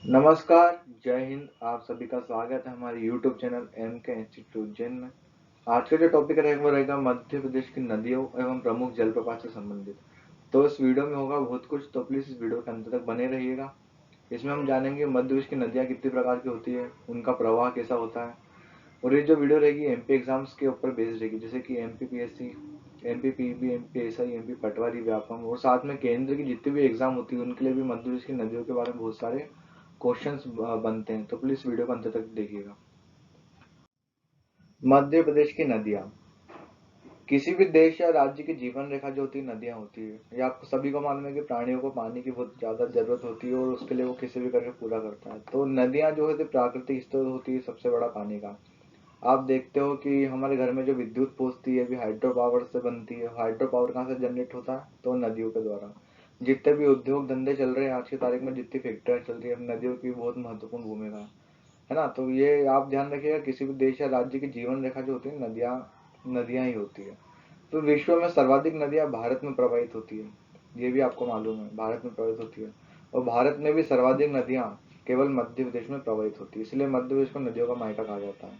नमस्कार, जय हिंद। आप सभी का स्वागत है हमारे YouTube चैनल एम के इंस्टीट्यूट जैन में। आज का जो टॉपिक रहेगा वो रहेगा मध्य प्रदेश की नदियों एवं प्रमुख जलप्रपात से संबंधित। तो इस वीडियो में होगा बहुत कुछ, तो प्लीज इस वीडियो के अंत तक बने रहिएगा। इसमें हम जानेंगे मध्य प्रदेश की नदियाँ कितनी प्रकार की होती है, उनका प्रवाह कैसा होता है। और ये जो वीडियो रहेगी एमपी एग्जाम्स के ऊपर बेस्ड रहेगी, जैसे कि MP PSC, MP PB, MP SI, MP patwari, Vyapam, और साथ में केंद्र की जितनी भी एग्जाम होती है उनके लिए भी मध्य प्रदेश की नदियों के बारे में बहुत सारे क्वेश्चंस बनते हैं। तो प्लीज वीडियो को अंत तक देखिएगा। मध्य प्रदेश की नदियाँ किसी भी देश या राज्य की जीवन रेखा जो होती है नदियाँ होती है। ये आपको सभी को मालूम है कि प्राणियों को पानी की बहुत ज्यादा जरूरत होती है और उसके लिए वो किसी भी करके पूरा करता है। तो नदियाँ जो है प्राकृतिक स्रोत होती है सबसे बड़ा पानी का। आप देखते हो कि हमारे घर में जो विद्युत पहुंचती है भी हाइड्रो पावर से बनती है। हाइड्रो पावर कहाँ से जनरेट होता है? तो नदियों के द्वारा। जितने भी उद्योग धंधे चल रहे हैं आज की तारीख में, जितनी फैक्ट्रियाँ चल रही है, नदियों की बहुत महत्वपूर्ण भूमिका है ना। तो ये आप ध्यान रखिएगा, किसी भी देश या राज्य की जीवन रेखा जो होती है नदियाँ नदियाँ ही होती है। तो विश्व में सर्वाधिक नदियाँ भारत में प्रवाहित होती है। ये भी आपको मालूम है, भारत में प्रवाहित होती है। और भारत में भी सर्वाधिक नदियाँ केवल मध्य प्रदेश में प्रवाहित होती है, इसलिए मध्य प्रदेश को नदियों का मायका कहा जाता है।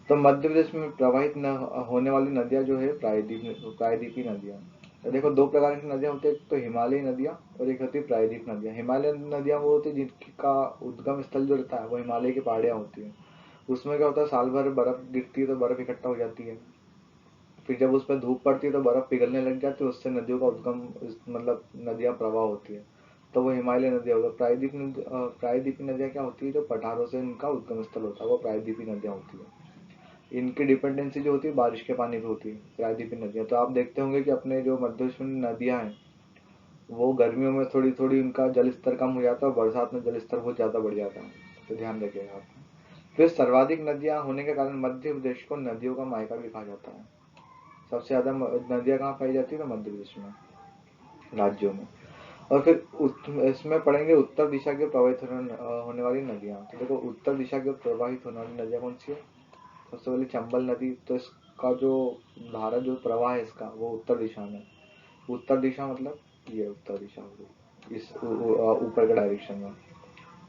तो मध्य प्रदेश में प्रवाहित न होने वाली नदियाँ जो है प्रायद्वीपीय नदियाँ। तो देखो दो प्रकार की नदियाँ होती है, एक तो हिमालयी नदियाँ और एक होती है प्रायद्वीप नदियाँ। हिमालयन नदियाँ वो होती है जिनका उद्गम स्थल जो रहता है वो हिमालय की पहाड़ियाँ होती है। उसमें क्या होता है, साल भर बर्फ गिरती है तो बर्फ इकट्ठा हो जाती है। फिर जब उस पर धूप पड़ती है तो बर्फ पिघलने लग जाती है, उससे नदियों का उद्गम मतलब नदियाँ प्रवाह होती है। तो वो हिमालय नदियाँ होती है। प्रायद्वीपीय नदियाँ क्या होती है, जो पठारों से इनका उद्गम स्थल होता है वो प्रायद्वीपीय नदियाँ होती है। इनकी डिपेंडेंसी जो होती है बारिश के पानी पे होती है, प्रायद्वीपीय नदियाँ। तो आप देखते होंगे कि अपने जो मध्य प्रदेश में नदियाँ हैं वो गर्मियों में थोड़ी थोड़ी उनका जल स्तर कम हो जाता है और बरसात में जल स्तर बहुत ज़्यादा बढ़ जाता है। तो ध्यान रखिएगा आप। फिर सर्वाधिक नदियाँ होने के कारण मध्य प्रदेश को नदियों का मायका भी कहा जाता है। सबसे ज़्यादा नदियाँ कहाँ पाई जाती है? तो मध्य प्रदेश में, राज्यों में। और फिर इसमें पढ़ेंगे उत्तर दिशा की प्रवाहित होने वाली नदियाँ। तो देखो उत्तर दिशा की प्रवाहित होने वाली नदियाँ कौन सी है? सबसे पहले चंबल नदी। तो इसका जो धारा जो प्रवाह है इसका वो उत्तर दिशा में। उत्तर दिशा मतलब ये उत्तर दिशा हो गई, इस ऊपर के डायरेक्शन में।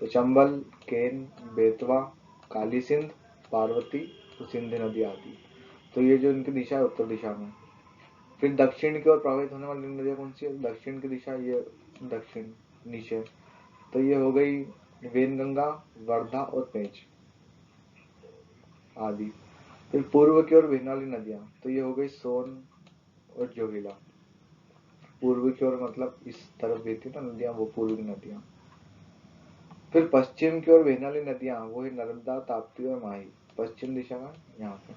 तो चंबल, केन, बेतवा, काली सिंध, पार्वती, तो सिंध नदी आदि। तो ये जो इनकी दिशा है उत्तर दिशा में। फिर दक्षिण की ओर प्रवाहित होने वाली नदियाँ कौन सी है? दक्षिण की दिशा ये दक्षिण नीचे। तो ये हो गई वेनगंगा, वर्धा और पेंच आदि। फिर पूर्व की ओर बहने वाली नदियाँ, तो ये हो गई सोन और जोगिला। पूर्व की ओर मतलब इस तरफ बहती है ना नदियाँ, वो पूर्व की नदियाँ। फिर पश्चिम की ओर बहने वाली नदियाँ वो है नर्मदा, ताप्ती और माही। पश्चिम दिशा में यहाँ पे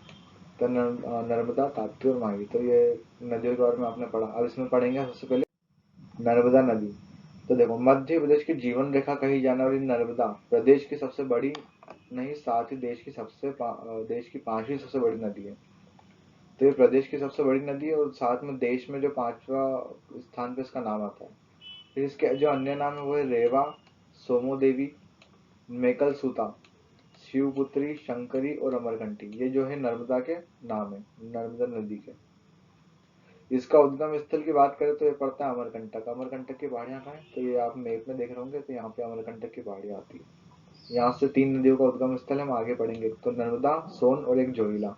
तो नर्मदा, ताप्ती और माही। तो ये नदियों के बारे में आपने पढ़ा। अब इसमें पढ़ेंगे सबसे पहले नर्मदा नदी। तो देखो मध्य प्रदेश की जीवन रेखा कही जाने वाली नर्मदा प्रदेश की सबसे बड़ी नहीं, साथ ही देश की पांचवी सबसे बड़ी नदी है। तो ये प्रदेश की सबसे बड़ी नदी है और साथ में देश में जो पांचवा स्थान पे इसका नाम आता है। फिर इसके जो अन्य नाम है वो है रेवा, सोमो देवी, मेकल सूता, शिवपुत्री, शंकरी और अमरकंटी। ये जो है नर्मदा के नाम है, नर्मदा नदी के। इसका उद्गम स्थल की बात करें तो ये पड़ता है अमरकंटक। अमरकंटक की पहाड़ियाँ कहाँ है? तो ये आप मैप में देख रहे होंगे, तो यहाँ पे अमरकंटक की पहाड़ियाँ आती है। यहाँ से तीन नदियों का उद्गम स्थल हम आगे पढ़ेंगे, तो नर्मदा, सोन और एक जोहिला।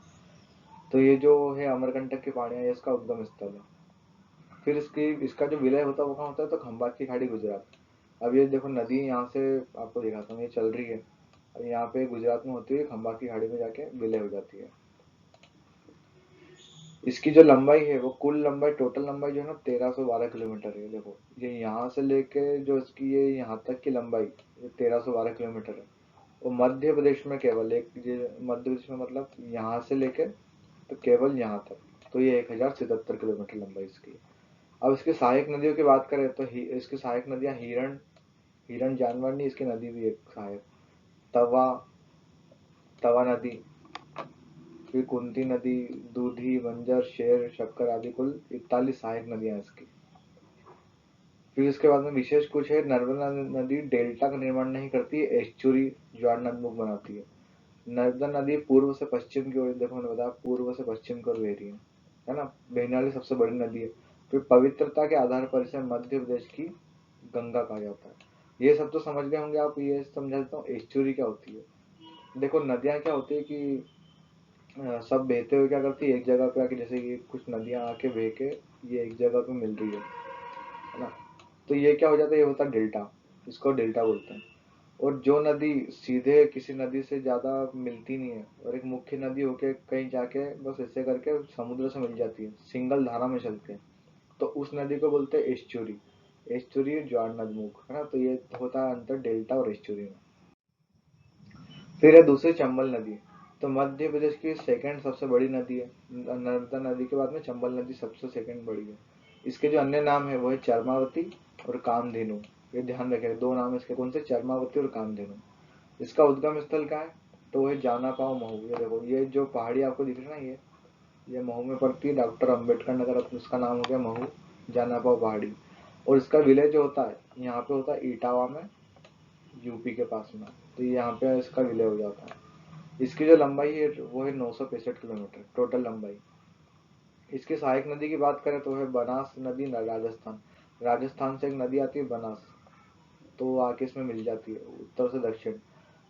तो ये जो है अमरकंटक की पहाड़ियाँ, ये इसका उद्गम स्थल है। फिर इसका जो विलय होता है वो कहाँ होता है? तो खंबात की खाड़ी, गुजरात। अब ये देखो नदी यहाँ से आपको दिखाता हूँ, ये चल रही है, अब यहाँ पे गुजरात में होती है, खंबात की खाड़ी में जाके विलय हो जाती है। इसकी जो लंबाई है वो कुल लंबाई, टोटल लंबाई जो है ना 1312 किलोमीटर है। देखो ये यहाँ से लेके जो इसकी ये यहाँ तक की लंबाई ये 1312 किलोमीटर है। और मध्य प्रदेश में केवल एक, ये मध्य प्रदेश में मतलब यहाँ से लेके तो केवल यहाँ तक, तो ये 1077 किलोमीटर लंबाई इसकी। अब इसकी सहायक नदियों की बात करें तो इसकी सहायक नदियाँ हिरण, हिरण जानवर नहीं, इसकी नदी भी एक सहायक, तवा, तवा नदी, फिर कुंती नदी, दूधी, बंजर, शेर, शक्कर आदि कुल 41 सहायक नदियां इसकी। फिर इसके बाद में विशेष कुछ है, नर्मदा नदी डेल्टा का निर्माण नहीं करती है, एस्चुरी ज्वारनदमुख बनाती है। नर्मदा नदी पूर्व से पश्चिम की ओर, देखो मैंने बताया पूर्व से पश्चिम की ओर बह रही है ना, बहने वाली सबसे बड़ी नदी है। फिर पवित्रता के आधार पर इसे मध्य प्रदेश की गंगा कहा जाता है। ये सब तो समझ गए होंगे आप। ये समझा देता हूँ एस्चुरी क्या होती है। देखो नदियाँ क्या होती है कि सब बहते हुए क्या करती है एक जगह पे आके, जैसे कि कुछ नदियाँ आके बह के ये एक जगह पे मिल रही है ना। तो ये क्या हो जाता है, ये होता है डेल्टा, इसको डेल्टा बोलते हैं। और जो नदी सीधे किसी नदी से ज्यादा मिलती नहीं है और एक मुख्य नदी होके कहीं जाके बस ऐसे करके समुद्र से मिल जाती है, सिंगल धारा में चलते हैं, तो उस नदी को बोलते हैं एस्चुरी। एस्चुरी ज्वार नदमुख है ना। तो ये होता है अंतर डेल्टा और एस्चुरी में। फिर है दूसरी चंबल नदी। तो मध्य प्रदेश की सेकंड सबसे बड़ी नदी है। नर्मदा नदी के बाद में चंबल नदी सबसे सेकंड बड़ी है। इसके जो अन्य नाम है वो है चरमावती और कामधेनु। ये ध्यान रखें, दो नाम है इसके, कौन से, चरमावती और कामधेनु। इसका उद्गम स्थल कहाँ है, तो वो है जाना पाव महू। ये देखो ये जो पहाड़ी आपको दिख रही है ना, ये महू में पड़ती है। डॉक्टर अम्बेडकर नगर, अब उसका नाम हो गया महू, जाना पाव पहाड़ी। और इसका विलेज जो होता है यहाँ पे होता है इटावा में, यूपी के पास में। तो यहाँ पे इसका विलय हो जाता है। इसकी जो लंबाई है वो है 965 किलोमीटर टोटल लंबाई। इसकी सहायक नदी की बात करें तो है बनास नदी राजस्थान। राजस्थान से एक नदी आती है बनास, तो वो आके इसमें मिल जाती है उत्तर से दक्षिण।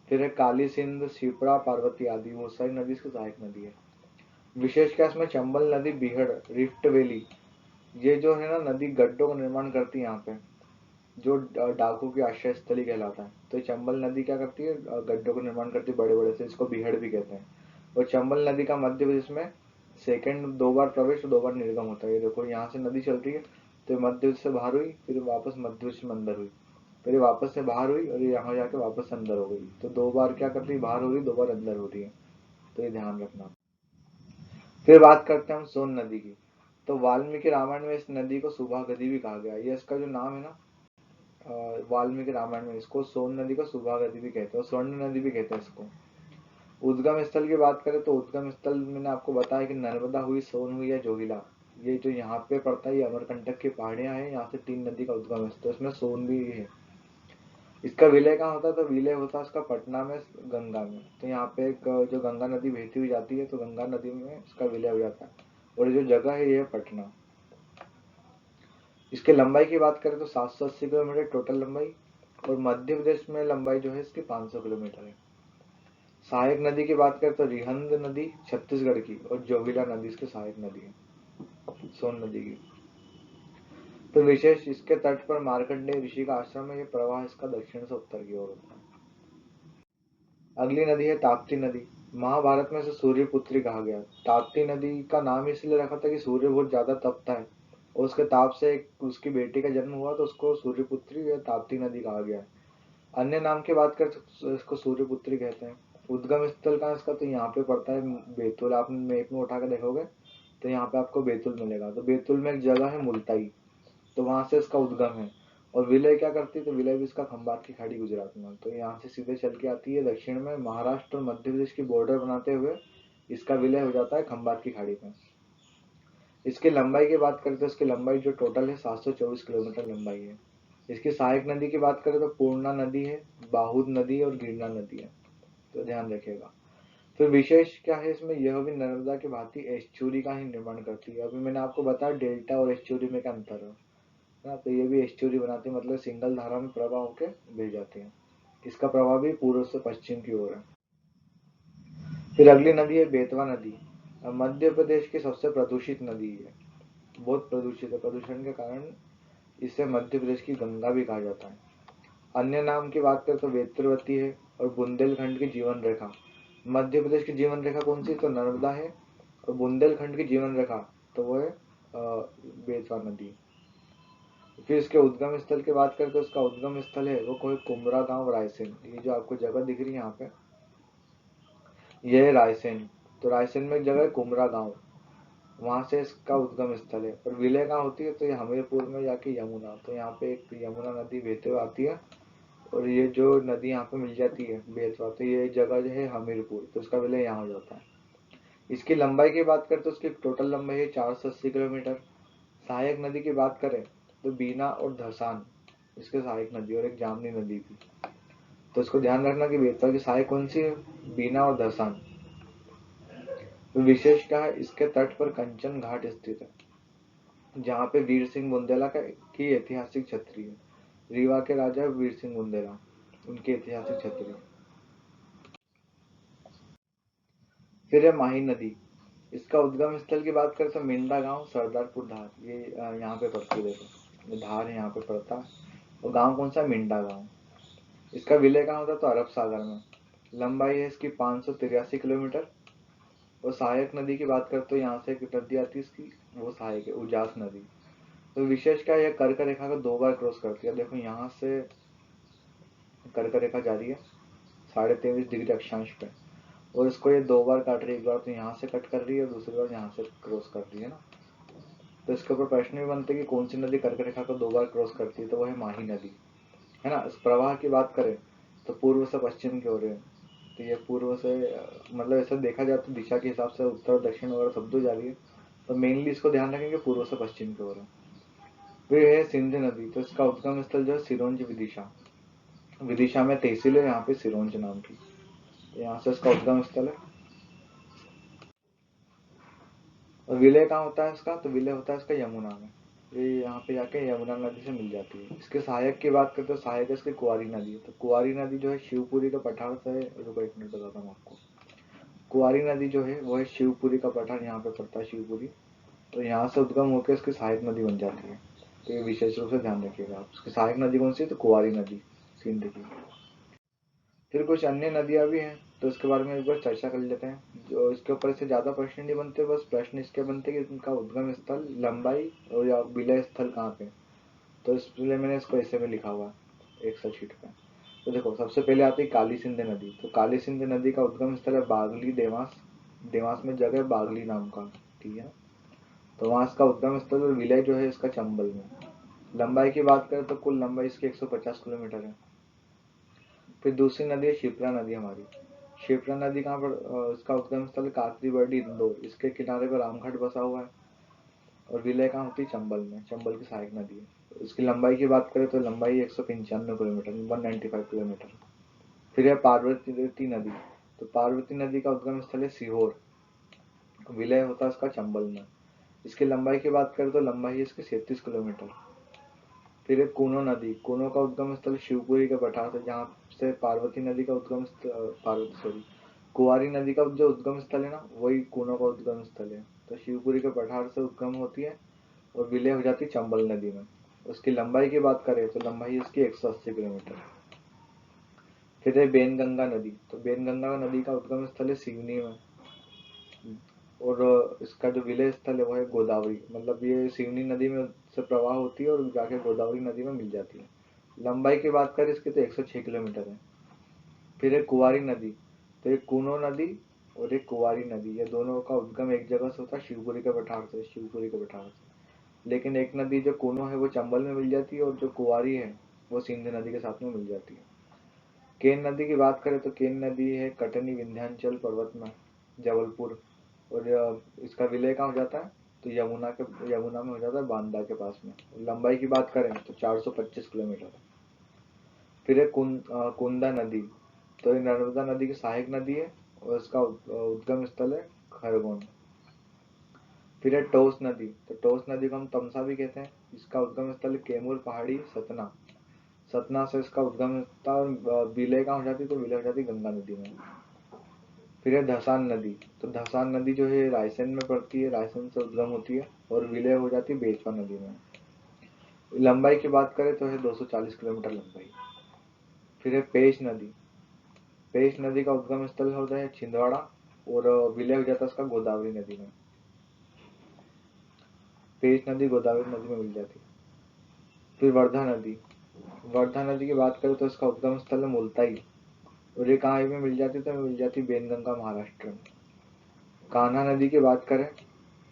फिर है काली सिंध, शिप्रा, पार्वती आदि, वो सारी नदी इसकी सहायक नदी है। विशेष क्या इसमें, चंबल नदी बीहड़, रिफ्ट वैली, ये जो है ना नदी गड्ढों का निर्माण करती है यहाँ पे, जो डाकू की आश्रय स्थली कहलाता है। तो चंबल नदी क्या करती है, गड्ढों का निर्माण करती है बड़े बड़े से, इसको बीहड़ भी कहते हैं। और चंबल नदी का मध्य प्रदेश में सेकंड, दो बार प्रवेश और दो बार निर्गम होता है। ये देखो यहाँ से नदी चल रही है, तो ये मध्य प्रदेश से बाहर हुई, फिर वापस मध्य प्रदेश में अंदर हुई, फिर ये वापस से बाहर हुई और ये यहाँ जाके वापस अंदर हो गई। तो दो बार क्या करती है, बाहर हो रही, दो बार अंदर हो रही है। तो ये ध्यान रखना। फिर बात करते हैं हम सोन नदी की। तो वाल्मीकि रामायण में इस नदी को सुबह गति भी कहा गया। ये इसका जो नाम है ना, वाल्मीकि रामायण में इसको सोन नदी को सुबह नदी भी कहते हैं, स्वर्ण नदी भी कहते हैं इसको। उद्गम स्थल की बात करें तो उद्गम स्थल मैंने आपको बताया कि नर्मदा हुई, सोन हुई या जोगिला। ये जो यहाँ पे पड़ता है ये अमरकंटक की पहाड़ियां हैं, यहाँ से तीन नदी का उद्गम स्थल, इसमें सोन भी है। इसका विलय कहाँ होता है, तो विलय होता है इसका पटना में, गंगा में। तो यहाँ पे एक जो गंगा नदी बहती हुई जाती है, तो गंगा नदी में इसका विलय हो जाता है। और जो जगह है ये है पटना। इसके लंबाई की बात करें तो 780 किलोमीटर टोटल लंबाई, और मध्य प्रदेश में लंबाई जो है इसकी 500 किलोमीटर है। सहायक नदी की बात करें तो रिहंद नदी छत्तीसगढ़ की, और जोगिला नदी इसकी सहायक नदी है सोन नदी की। तो विशेष इसके तट पर मार्कंडेय ऋषि का आश्रम है। ये प्रवाह इसका दक्षिण से उत्तर की ओर होता है। अगली नदी है ताप्ती नदी। महाभारत में इसे सूर्यपुत्री कहा गया। ताप्ती नदी का नाम इसलिए रखा था कि सूर्य बहुत ज्यादा तपता है, और उसके ताप से उसकी बेटी का जन्म हुआ, तो उसको सूर्यपुत्री या ताप्ती नदी कहा गया। अन्य नाम की बात करें तो इसको सूर्यपुत्री कहते हैं। उद्गम स्थल कहाँ इसका, तो यहाँ पे पड़ता है बैतूल। आपने मैप में उठा के देखोगे तो यहाँ पे आपको बैतूल मिलेगा। तो बैतूल में एक जगह है मुल्ताई, तो वहां से इसका उद्गम है। और विलय क्या करती है, तो विलय भी इसका खंबात की खाड़ी गुजरात में। तो यहाँ से सीधे चल के आती है दक्षिण में, महाराष्ट्र और मध्य प्रदेश की बॉर्डर बनाते हुए इसका विलय हो जाता है खंबात की खाड़ी में। इसकी लंबाई की बात करें तो इसकी लंबाई जो टोटल है 724 किलोमीटर लंबाई है। इसकी सहायक नदी की बात करें तो पूर्णा नदी है, बाहुद नदी और गिरना नदी है। तो ध्यान रखिएगा। फिर विशेष क्या है इसमें, यह भी नर्मदा की भांति एस्चुरी का ही निर्माण करती है। अभी मैंने आपको बताया डेल्टा और एस्चुरी में क्या अंतर है ना। तो ये भी एस्चुरी बनाती है, मतलब सिंगल धारा में प्रवाह होके बह जाती है। इसका प्रवाह भी पूर्व से पश्चिम की ओर है। फिर अगली नदी है बेतवा नदी। मध्य प्रदेश की सबसे प्रदूषित नदी है, बहुत प्रदूषित है। प्रदूषण के कारण इसे मध्य प्रदेश की गंगा भी कहा जाता है। अन्य नाम की बात करें तो वेत्रवती है और बुंदेलखंड की जीवन रेखा। मध्य प्रदेश की जीवन रेखा कौन सी, तो नर्मदा है। और बुंदेलखंड की जीवन रेखा तो वो है बेतवा नदी। फिर इसके उद्गम स्थल की बात करें तो इसका उद्गम स्थल है वो कोई कुमरा गांव रायसेन। ये जो आपको जगह दिख रही है यहाँ पे, ये है रायसेन। तो रायसेन में एक जगह है कुमरा गांव, वहां से इसका उद्गम स्थल है। और विलय कहाँ होती है, तो ये हमीरपुर में जाके यमुना। तो यहाँ पे एक यमुना नदी बहते हुए आती है, और ये जो नदी यहाँ पे मिल जाती है बेतवा, तो ये जगह जो है हमीरपुर, तो इसका विलय यहाँ हो जाता है। इसकी लंबाई की बात करें तो इसकी टोटल लंबाई है 480 किलोमीटर। सहायक नदी की बात करें तो बीना और धसान इसके सहायक नदी, और एक जामनी नदी भी। तो इसको ध्यान रखना कि बेतवा की सहायक कौन सी है, बीना और धसान। तो विशेष क्या है, इसके तट पर कंचन घाट स्थित है, जहाँ पे वीर सिंह बुंदेला की ऐतिहासिक छतरी है। रीवा के राजा वीर सिंह बुंदेला, उनकी ऐतिहासिक छतरी। फिर है माही नदी, इसका उद्गम स्थल की बात करें तो मिंडा गांव, सरदारपुर धार, ये यहाँ पे पड़ती है। देखो ये धार यहाँ पे पड़ता है, और गांव कौन सा, मिंडा गांव। इसका विलय कहाँ होता है, तो अरब सागर में। लंबाई है इसकी 583 किलोमीटर। और सहायक नदी की बात करते तो यहाँ से एक नदी आती है इसकी, वो सहायक है, उजास नदी। तो विशेष क्या है, यह कर्क रेखा को 2 बार क्रॉस करती है। देखो यहाँ से कर्क रेखा जा रही है 23.5 डिग्री अक्षांश पे, और इसको ये 2 बार काट रही है। एक बार तो यहाँ से कट कर रही है और दूसरी बार यहाँ से क्रॉस कर रही है ना। तो इसके ऊपर प्रश्न भी बनते हैं कि कौन सी नदी कर्क रेखा को 2 बार क्रॉस करती है, तो वो है माही नदी, है ना। इस प्रवाह की बात करें तो पूर्व से पश्चिम की ओर है। तो ये पूर्व से मतलब ऐसा देखा जाए तो दिशा के हिसाब से उत्तर दक्षिण वगैरह सब तो जा रही है, तो मेनली इसको ध्यान रखेंगे पूर्व से पश्चिम की ओर है। फिर है सिंध नदी, तो इसका उद्गम स्थल जो है सिरोंज विदिशा। विदिशा में तहसील है यहाँ पे सिरोंज नाम की, तो यहाँ से इसका उद्गम स्थल है। और विलय कहाँ होता है इसका, तो विलय होता है इसका यमुना में। ये यहाँ पे जाके यमुना नदी से मिल जाती है। इसके सहायक की बात करते तो सहायक इसकी कुआरी नदी है। तो कुआरी नदी जो है शिवपुरी का पठार से, रुको एक मिनट बताता हूँ आपको। कुआरी नदी जो है वो है शिवपुरी का पठार, यहाँ पे पड़ता है शिवपुरी। तो यहाँ से उद्गम होकर इसकी सहायक नदी बन जाती है। तो ये विशेष रूप से ध्यान रखिएगा आप। इसकी सहायक नदी कौन सी है, तो कुआरी नदी, सिंध की। फिर कुछ अन्य नदियां भी हैं, तो इसके बारे में एक बार चर्चा कर लेते हैं। जो इसके ऊपर से ज्यादा प्रश्न नहीं बनते, बस प्रश्न इसके बनते कि इनका उद्गम स्थल, लंबाई और या विलय स्थल कहाँ पे। तो इसलिए मैंने इसको ऐसे में लिखा हुआ है एक शीट पे। तो देखो सबसे पहले आती है काली सिंध नदी। तो काली सिंध नदी का उद्गम स्थल है बागली, देवास। देवास में जगह बागली नाम का, ठीक है। तो वहाँ इसका उद्गम स्थल और विलय जो है इसका चंबल में। लंबाई की बात करें तो कुल लंबाई इसकी 150 किलोमीटर है। फिर दूसरी नदी है शिप्रा नदी हमारी। शिप्रा नदी कहाँ पर, इसका उद्गम स्थल काकरी बरडी इंदौर, इसके किनारे पर रामघाट बसा हुआ है। और विलय कहाँ होती है, चंबल में, चंबल की सहायक नदी है। तो इसकी लंबाई की बात करें तो लंबाई 195 किलोमीटर, 195 किलोमीटर। फिर है पार्वती नदी। तो पार्वती नदी का उद्गम स्थल है सीहोर, विलय होता है इसका चंबल में। इसकी लंबाई की बात करें तो लंबाई है इसकी 37 किलोमीटर। फिर एक कूनो नदी, कूनो का उद्गम स्थल शिवपुरी के पठार से, जहाँ से पार्वती नदी का उद्गम पार्वती सॉरी कुंवारी नदी का जो उद्गम स्थल है ना, वही कूनो का उद्गम स्थल है। तो शिवपुरी के पठार से उद्गम होती है और विलय हो जाती है चंबल नदी में। उसकी लंबाई की बात करें तो लंबाई इसकी 180 किलोमीटर। फिर है बेनगंगा नदी। तो बेनगंगा नदी का उद्गम स्थल है सिवनी में, और इसका जो विलय स्थल है वो है गोदावरी। मतलब ये सिवनी नदी में से प्रवाह होती है और जाके गोदावरी नदी में मिल जाती है। लंबाई की बात करें इसकी तो 106 किलोमीटर है। फिर एक कुंवारी नदी। तो एक कूनो नदी और एक कुंवारी नदी, ये दोनों का उद्गम एक जगह से होता है, शिवपुरी के पठार से, शिवपुरी के पठार से। लेकिन एक नदी जो कूनो है वो चंबल में मिल जाती है, और जो कुंवारी है वो सिंध नदी के साथ में मिल जाती है। केन नदी की बात करें तो केन नदी है कटनी विंध्याचल पर्वत में, जबलपुर। और इसका विलय कहाँ हो जाता है, तो यमुना में हो जाता है, बांदा के पास में। लंबाई की बात करें तो 425 किलोमीटर है। फिर है कुंदा नदी। तो ये नर्मदा नदी की सहायक नदी है, और इसका उद्गम स्थल है खरगोन। फिर है टोस नदी। तो टोस नदी को हम तमसा भी कहते हैं। इसका उद्गम स्थल कैमूर पहाड़ी, सतना। सतना से इसका उद्गम था, और विलय कहाँ हो जाती है, तो विलय हो जाती है गंगा नदी में। फिर है धसान नदी। तो धसान नदी जो है रायसेन में पड़ती है, रायसेन से उद्गम होती है और विलय हो जाती है बेतवा नदी में। लंबाई की बात करें तो है 240 किलोमीटर लंबाई। फिर है पेश नदी। पेश नदी का उद्गम स्थल होता है छिंदवाड़ा, और विलय हो जाता है इसका गोदावरी नदी में। पेश नदी गोदावरी नदी में मिल जाती है। फिर वर्धा नदी। वर्धा नदी की बात करें तो इसका उद्गम स्थल है मुल्ताई, और ये कहाँ में मिल जाती है, तो मिल जाती है बेनगंगा, महाराष्ट्र में। कान्हा नदी की बात करें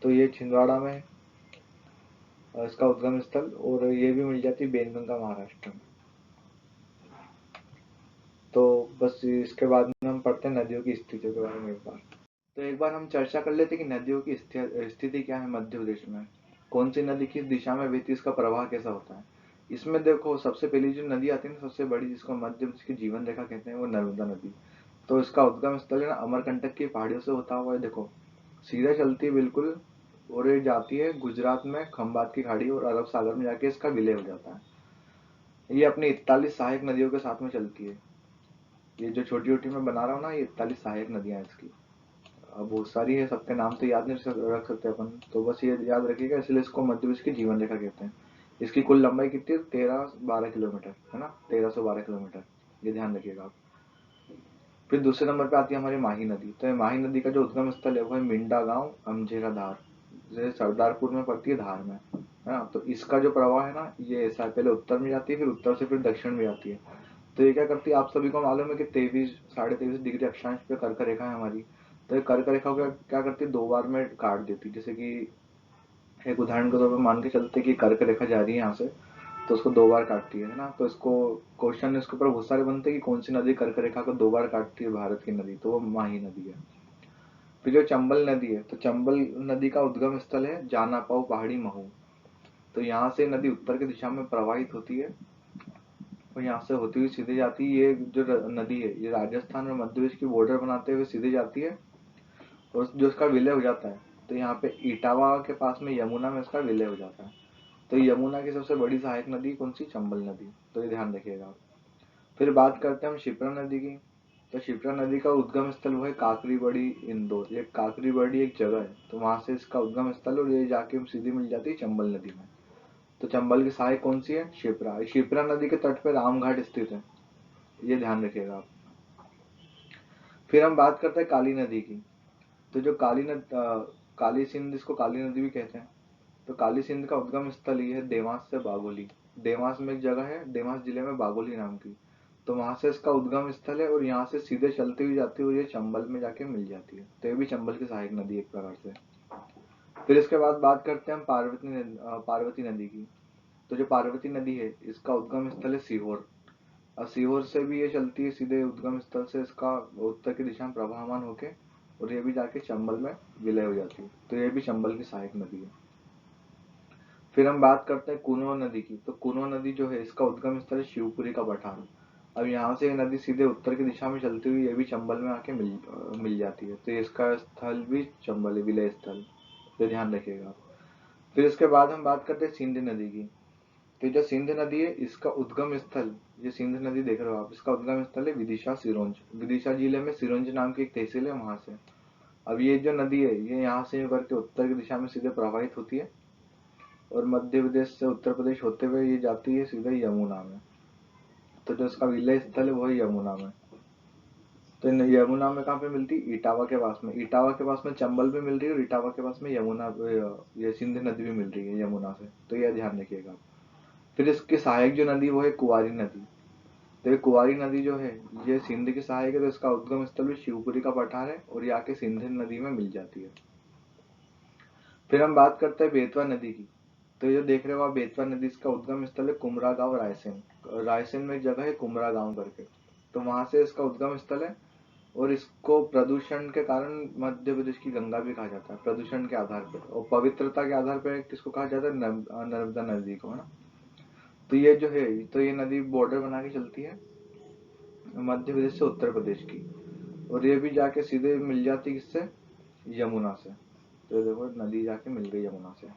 तो ये छिंदवाड़ा में है, इसका उद्गम स्थल, और ये भी मिल जाती है बेनगंगा, महाराष्ट्र में। तो बस इसके बाद में हम पढ़ते हैं नदियों की स्थितियों के बारे में एक बार। तो एक बार हम चर्चा कर लेते हैं कि नदियों की स्थिति क्या है मध्य प्रदेश में, कौन सी नदी किस दिशा में बहती है, इसका प्रवाह कैसा होता है। इसमें देखो सबसे पहली जो नदी आती है ना, सबसे बड़ी, जिसको मध्य प्रदेश की जीवन रेखा कहते हैं, वो नर्मदा नदी। तो इसका उद्गम स्थल है ना अमरकंटक की पहाड़ियों से होता हुआ है, देखो सीधा चलती है बिल्कुल, और ये जाती है गुजरात में खंबात की खाड़ी और अरब सागर में जाके इसका विलय हो जाता है। ये अपनी 41 सहायक नदियों के साथ में चलती है। ये जो छोटी छोटी मैं बना रहा हूँ ना, ये 41 सहायक नदियां हैं इसकी। अब बहुत सारी है, सबके नाम तो याद नहीं रख सकते अपन, तो बस ये याद रखिएगा, इसलिए इसको मध्य विश्व की जीवन रेखा कहते हैं। इसकी कुल लंबाई कितनी है? 1312 किलोमीटर है ना, 1312 किलोमीटर। ये ध्यान रखिएगा आप। फिर दूसरे नंबर पे आती है हमारी माही नदी। तो ये माही नदी का जो उद्गम स्थल है वो है मिंडा गांव अमझेरा धार, जैसे सरदारपुर में पड़ती है, धार में, है ना। तो इसका जो प्रवाह है ना, ये ऐसा है, पहले उत्तर में जाती है, फिर उत्तर से फिर दक्षिण में जाती है। तो ये क्या करती है, आप सभी को मालूम है कि 23 साढ़े 23 डिग्री अक्षांश पे कर्क रेखा है हमारी। तो ये कर्क रेखा को क्या करती है, दो बार में काट देती है। जैसे कि एक उदाहरण के तौर पर मान के चलते कि कर्क रेखा जा रही है यहाँ से, तो उसको दो बार काटती है ना। तो इसको क्वेश्चन इसके ऊपर बहुत सारे बनते हैं कि कौन सी नदी कर्क रेखा को दो बार काटती है भारत की नदी, तो वो माही नदी है। फिर जो चंबल नदी है, तो चंबल नदी का उद्गम स्थल है जानापाव पहाड़ी महू। तो यहाँ से नदी उत्तर की दिशा में प्रवाहित होती है और यहाँ से होती हुई सीधे जाती है। ये जो नदी है, ये राजस्थान और मध्य प्रदेश की बॉर्डर बनाते हुए सीधे जाती है और जो इसका विलय हो जाता है, तो यहाँ पे इटावा के पास में यमुना में इसका विलय हो जाता है। तो यमुना की सबसे बड़ी सहायक नदी कौन सी? चंबल नदी। तो ये ध्यान रखिएगा आप। फिर बात करते हैं हम शिप्रा नदी की। तो शिप्रा नदी का उद्गम स्थल वो है काकरी बड़ी इंदौर। ये काकरी बड़ी एक जगह है, तो वहां से इसका उद्गम स्थल, और ये जाके सीधी मिल जाती है चंबल नदी में। तो चंबल की सहायक कौन सी है? शिप्रा। शिप्रा नदी के तट पर रामघाट स्थित है, ये ध्यान रखिएगा आप। फिर हम बात करते हैं काली नदी की। तो जो काली सिंध, इसको काली नदी भी कहते हैं। तो काली सिंध का उद्गम स्थल ये है देवास से बागोली। देवास में एक जगह है, देवास जिले में बागोली नाम की। तो वहां से इसका उद्गम स्थल है और यहाँ से सीधे चलती हुई जाती हुई ये चंबल में जाके मिल जाती है। तो ये भी चंबल की सहायक नदी एक प्रकार से। फिर इसके बाद बात करते हैं हम पार्वती नदी की। तो जो पार्वती नदी है, इसका उद्गम स्थल है सीहोर। और सीहोर से भी ये चलती है सीधे उद्गम स्थल से, इसका उत्तर की दिशा में प्रवाहमान होके, और ये भी जाके चंबल में विलय हो जाती है। तो ये भी चंबल की सहायक नदी है। फिर हम बात करते हैं कुनो नदी की। तो कुनो नदी जो है, इसका उद्गम स्थल है शिवपुरी का पठार। अब यहाँ से ये नदी सीधे उत्तर की दिशा में चलती हुई ये भी चंबल में आके मिल जाती है। तो ये इसका स्थल भी चंबल है, विलय स्थल। तो ध्यान रखिएगा। फिर इसके बाद हम बात करते हैं सिंध नदी की। तो जो सिंध नदी है, इसका उद्गम स्थल, ये सिंध नदी देख रहे हो आप, इसका उद्गम स्थल है विदिशा सिरोंज। विदिशा जिले में सिरोंज नाम की एक तहसील है, वहां से। अब ये जो नदी है, ये यहाँ से यूं करके उत्तर की दिशा में सीधे प्रवाहित होती है और मध्य प्रदेश से उत्तर प्रदेश होते हुए ये जाती है सीधे यमुना में। तो जो इसका विलय स्थल है वो है यमुना में। तो यमुना में कहाँ पे मिलती है? इटावा के पास में। इटावा के पास में चंबल भी मिल रही है और इटावा के पास में यमुना, ये सिंध नदी भी मिल रही है यमुना से। तो यह ध्यान रखिएगा। फिर इसकी सहायक जो नदी वो है कुंवारी नदी। तो ये कुंवारी नदी जो है, ये सिंध की सहायक है, तो इसका उद्गम स्थल भी शिवपुरी का पठार है और ये आके सिंध नदी में मिल जाती है। फिर हम बात करते हैं बेतवा नदी की। तो ये देख रहे हो आप, बेतवा नदी, इसका उद्गम स्थल है कुमरा गांव रायसेन। रायसेन में एक जगह है कुमरा गांव करके, तो वहां से इसका उद्गम स्थल है। और इसको प्रदूषण के कारण मध्य प्रदेश की गंगा भी कहा जाता है, प्रदूषण के आधार पर, और पवित्रता के आधार पर किसको कहा जाता है? नर्मदा नदी को, है ना। तो ये जो है, तो ये नदी बॉर्डर बना के चलती है मध्य प्रदेश से उत्तर प्रदेश की, और ये भी जाके सीधे मिल जाती है किससे? यमुना से। तो देखो नदी जाके मिल गई यमुना से।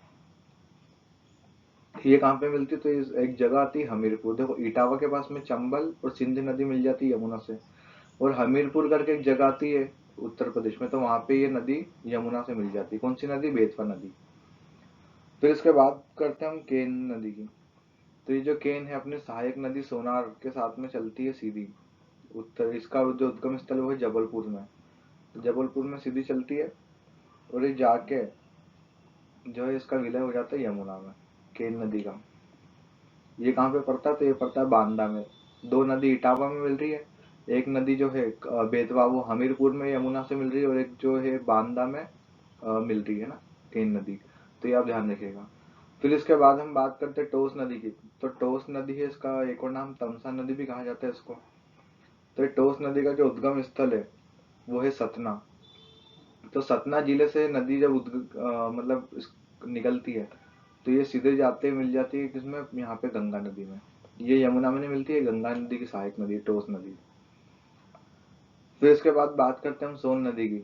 ये कहाँ पे मिलती है? तो एक जगह आती है हमीरपुर। देखो इटावा के पास में चंबल और सिंध नदी मिल जाती है यमुना से, और हमीरपुर करके एक जगह आती है उत्तर प्रदेश में, तो वहां पे ये नदी यमुना से मिल जाती है। कौन सी नदी? बेतवा नदी। फिर इसके बाद करते हैं हम केन नदी की। तो ये जो केन है, अपनी सहायक नदी सोनार के साथ में चलती है सीधी उत्तर। इसका जो उद्गम स्थल वो है जबलपुर में। तो जबलपुर में सीधी चलती है और ये जाके जो है इसका विलय हो जाता है यमुना में, केन नदी का। ये कहाँ पे पड़ता है? तो ये पड़ता है बांदा में। दो नदी इटावा में मिल रही है, एक नदी जो है बेतवा, वो हमीरपुर में यमुना से मिल रही है, और एक जो है बांदा में मिल रही है ना, केन नदी। तो ये आप ध्यान रखिएगा। फिर इसके बाद हम बात करते हैं टोस नदी की। तो टोस नदी है, इसका एक और नाम तमसा नदी भी कहा जाता है इसको। तो ये टोस नदी का जो उद्गम स्थल है वो है सतना। तो सतना जिले से नदी जब मतलब निकलती है, तो ये सीधे जाते मिल जाती है किसमें? यहाँ पे गंगा नदी में। ये यमुना में नहीं मिलती है, गंगा नदी की सहायक नदी टोस नदी। फिर इसके बाद बात करते हैं हम सोन नदी की।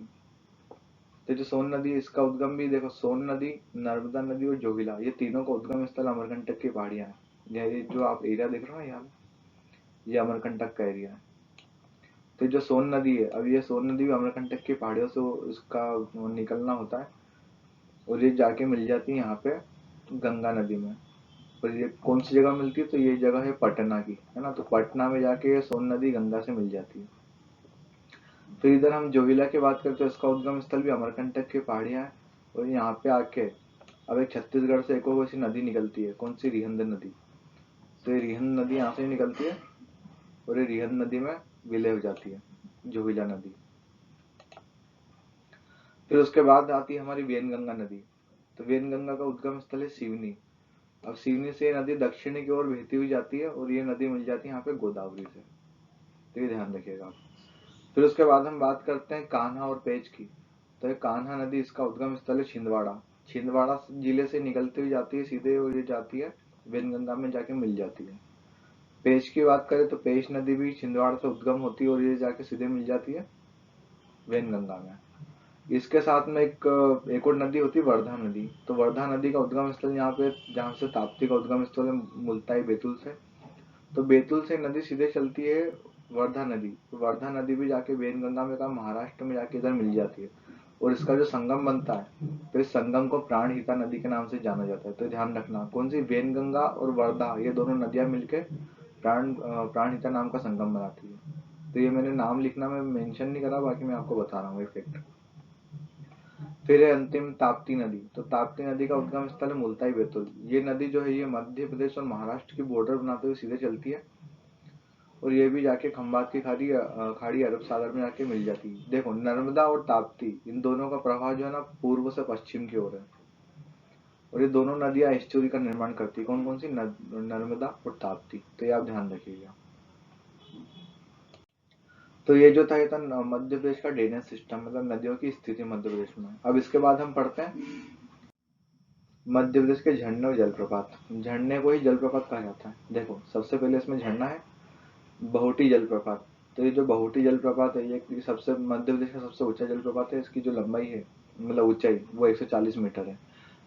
तो जो सोन नदी है, इसका उद्गम भी देखो, सोन नदी, नर्मदा नदी और जोगिला, ये तीनों का उद्गम स्थल अमरकंटक की पहाड़ियां हैं। ये जो आप एरिया देख रहे हो ना यहाँ, ये अमरकंटक का एरिया है। तो जो सोन नदी है, अब ये सोन नदी भी अमरकंटक की पहाड़ियों से उसका निकलना होता है और ये जाके मिल जाती है यहाँ पे गंगा नदी में। और ये कौन सी जगह मिलती है, तो ये जगह है पटना की, है ना। तो पटना में जाके ये सोन नदी गंगा से मिल जाती है। फिर इधर हम जोविला की बात करते हैं, इसका उद्गम स्थल भी अमरकंटक की पहाड़ियाँ है। और यहाँ पे आके अब एक छत्तीसगढ़ से एक और ऐसी नदी निकलती है, कौन सी, रिहंद नदी। तो ये रिहंद नदी यहाँ से ही निकलती है और ये रिहंद नदी में विलय हो जाती है, जोविला नदी। फिर उसके बाद आती है हमारी वेनगंगा नदी। तो वेनगंगा का उद्गम स्थल है सिवनी। अब सिवनी से ये नदी दक्षिण की ओर बहती हुई जाती है और ये नदी मिल जाती है यहाँ पे गोदावरी से। तो ये ध्यान रखिएगा आप। फिर उसके बाद हम बात करते हैं कान्हा और पेंच की। तो ये कान्हा नदी, इसका उद्गम स्थल है छिंदवाड़ा। छिंदवाड़ा जिले से निकलती हुई जाती है सीधे और ये जाती है वेनगंगा में जाके मिल जाती है। पेंच की बात करें तो पेंच नदी भी छिंदवाड़ा से उद्गम होती है और ये जाके सीधे मिल जाती है वेनगंगा में। इसके साथ में एक और नदी होती है वर्धा नदी। तो वर्धा नदी का उद्गम स्थल यहाँ पे, जहाँ से ताप्ती का उद्गम स्थल है, मुल्ताई बैतूल से। तो बैतूल से नदी सीधे चलती है वर्धा नदी। तो वर्धा नदी भी जाके वेनगंगा में का महाराष्ट्र में जाके इधर मिल जाती है और इसका जो संगम बनता है, तो इस संगम को प्राणहिता नदी के नाम से जाना जाता है। तो ध्यान रखना, कौन सी, वेनगंगा और वर्धा, ये दोनों नदियां मिलके प्राणहिता नाम का संगम बनाती है। तो ये मैंने नाम लिखना में मेंशन नहीं करा, बाकी मैं आपको बता रहा हूँ इफेक्ट। फिर है अंतिम ताप्ती नदी। तो ताप्ती नदी का उद्गम स्थल है मुल्ताई बैतूल। ये नदी जो है ये मध्य प्रदेश और महाराष्ट्र की बॉर्डर बनाते हुए सीधे चलती है और ये भी जाके खंबात की खाड़ी अरब सागर में जाके मिल जाती है। देखो, नर्मदा और ताप्ती, इन दोनों का प्रवाह जो है ना पूर्व से पश्चिम की ओर है और ये दोनों नदियां एस्चुरी का निर्माण करती है। कौन कौन सी, नर्मदा और ताप्ती। तो ये आप ध्यान रखिएगा। तो ये जो था, ये था मध्य प्रदेश का ड्रेनेज सिस्टम, मतलब नदियों की स्थिति मध्य प्रदेश में। अब इसके बाद हम पढ़ते हैं मध्य प्रदेश के झरने और जलप्रपात। झरने को ही जलप्रपात कहा जाता है। देखो, सबसे पहले इसमें झरना है बहुटी जलप्रपात। तो ये जो बहुटी जलप्रपात है, ये सबसे मध्य प्रदेश का सबसे ऊंचा जलप्रपात है। इसकी जो लंबाई है, मतलब ऊंचाई, वो 140 मीटर है।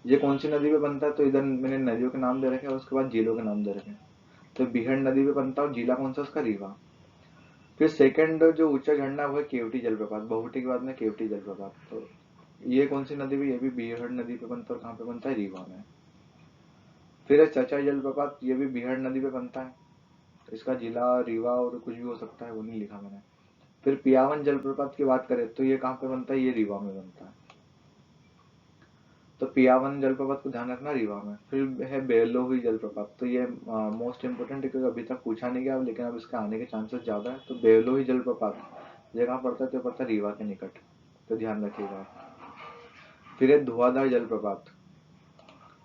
ये कौन सी नदी पे बनता है, तो इधर मैंने नदियों के नाम दे रखे हैं और उसके बाद झीलों के नाम दे रखे हैं। तो बिहड़ नदी पे बनता है और जिला कौन सा उसका, रीवा। फिर सेकंड जो ऊंचा झरना है वो है केवटी जलप्रपात। बहुटी के बाद में केवटी जलप्रपात। तो ये कौन सी नदी भी, ये भी बिहड़ नदी पे बनता है और कहाँ पे बनता है, रीवा में। फिर है चचाई जलप्रपात, ये भी बिहड़ नदी पे बनता है। तो इसका जिला रीवा और कुछ भी हो सकता है, वो नहीं लिखा मैंने। फिर पियावन जलप्रपात की बात करें तो ये कहाँ पे बनता है, ये रीवा में बनता है। तो पियावन जलप्रपात को ध्यान रखना, रीवा में। फिर है बेलोही जलप्रपात। तो ये मोस्ट इंपोर्टेंट है क्योंकि अभी तक पूछा नहीं गया, लेकिन अब इसका आने के चांसेस ज्यादा है। तो बेलोही जलप्रपात ये कहाँ पड़ता है, तो पड़ता है रीवा के निकट। तो ध्यान रखिएगा। फिर है धुआंधार जलप्रपात।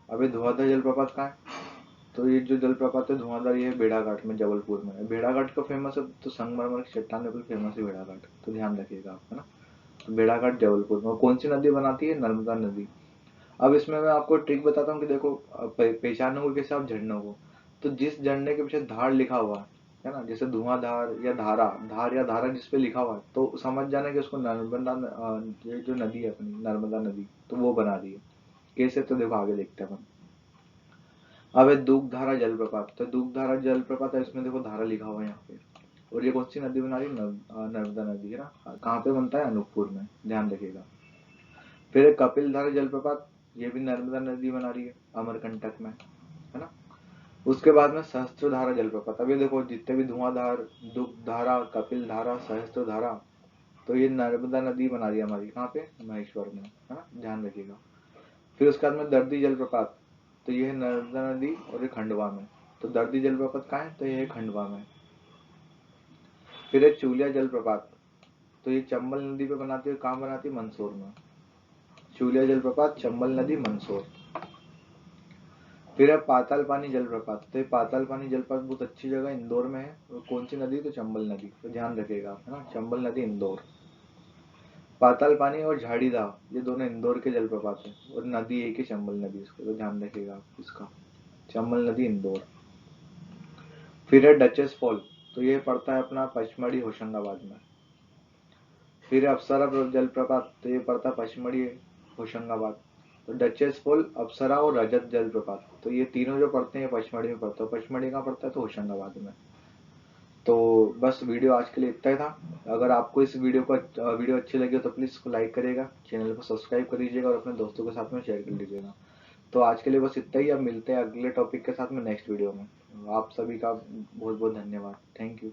अभी धुआंधार जलप्रपात कहाँ है, तो ये जो जलप्रपात है धुआंधार, ये है भेड़ाघाट में, जबलपुर में। भेड़ाघाट का फेमस है, तो संगमरमर की चट्टान पर फेमस है भेड़ाघाट। तो ध्यान रखिएगा आप, है ना। तो भेड़ाघाट जबलपुर में। कौन सी नदी बनाती है, नर्मदा नदी। अब इसमें मैं आपको ट्रिक बताता हूँ कि देखो, पहचानोगे कैसे आप झरनों को। तो जिस झरने के पीछे धार लिखा हुआ है ना, जैसे धुआंधार या धारा, धार या धारा जिस पे लिखा हुआ है, तो समझ जाना कि उसको नर्मदा, ये जो नदी है अपनी नर्मदा नदी, तो वो बना रही है। कैसे, तो देखो आगे देखते हैं अपन। अब है दूधधारा जलप्रपात। तो दूधधारा जलप्रपात है, इसमें देखो धारा लिखा हुआ है यहाँ पे। और ये कौन सी नदी बना रही है, नर्मदा नदी, है ना। कहाँ पे बनता है, अनूपपुर में। ध्यान रखिएगा। फिर एक कपिलधारा जलप्रपात, ये भी नर्मदा नदी बना रही है अमरकंटक में, है ना। उसके बाद में सहस्त्रधारा जलप्रपात। अब ये देखो, जितने भी धुआंधार, दुग्धारा, कपिलधारा, सहस्त्रधारा, तो ये नर्मदा नदी बना रही है हमारी, कहाँ पे, महेश्वर में, है ना। ध्यान रखिएगा। फिर उसके बाद में दर्दी जलप्रपात। तो ये है नर्मदा नदी और ये खंडवा में। तो दर्दी जलप्रपात कहाँ है, तो ये है खंडवा में। फिर है चूलिया जलप्रपात। तो ये चंबल नदी पे बनाती है, कहाँ बनाती है, मंदसौर में। चूलिया जलप्रपात, चंबल नदी, मंदसौर। फिर है पाताल पानी जलप्रपात। तो ये पाताल पानी जलप्रपात बहुत अच्छी जगह इंदौर में है। और कौन सी नदी, तो चंबल नदी। तो ध्यान रखिएगा आप, है ना, चंबल नदी, इंदौर। पाताल पानी और झाड़ीदा, ये दोनों इंदौर के जलप्रपात है और नदी एक ही, चंबल नदी इसको। तो ध्यान रखिएगा आप इसका, चंबल नदी, इंदौर। फिर है डचेस फॉल। तो ये पड़ता है अपना पचमढ़ी, होशंगाबाद में। फिर है अप्सरा जलप्रपात। तो ये पड़ता है पचमढ़ी, होशंगाबाद। तो डचेस फॉल, अप्सरा और रजत जलप्रपात, तो ये तीनों जो पढ़ते हैं पचमढ़ी में पढ़ता है। पचमढ़ी कहाँ पड़ता है? तो होशंगाबाद में। तो बस वीडियो आज के लिए इतना ही था। अगर आपको इस वीडियो अच्छी लगी हो तो प्लीज़ इसको लाइक करिएगा, चैनल को सब्सक्राइब कर लीजिएगा और अपने दोस्तों के साथ में शेयर कर लीजिएगा। तो आज के लिए बस इतना ही। अब मिलते हैं अगले टॉपिक के साथ में नेक्स्ट वीडियो में। आप सभी का बहुत बहुत धन्यवाद। Thank you.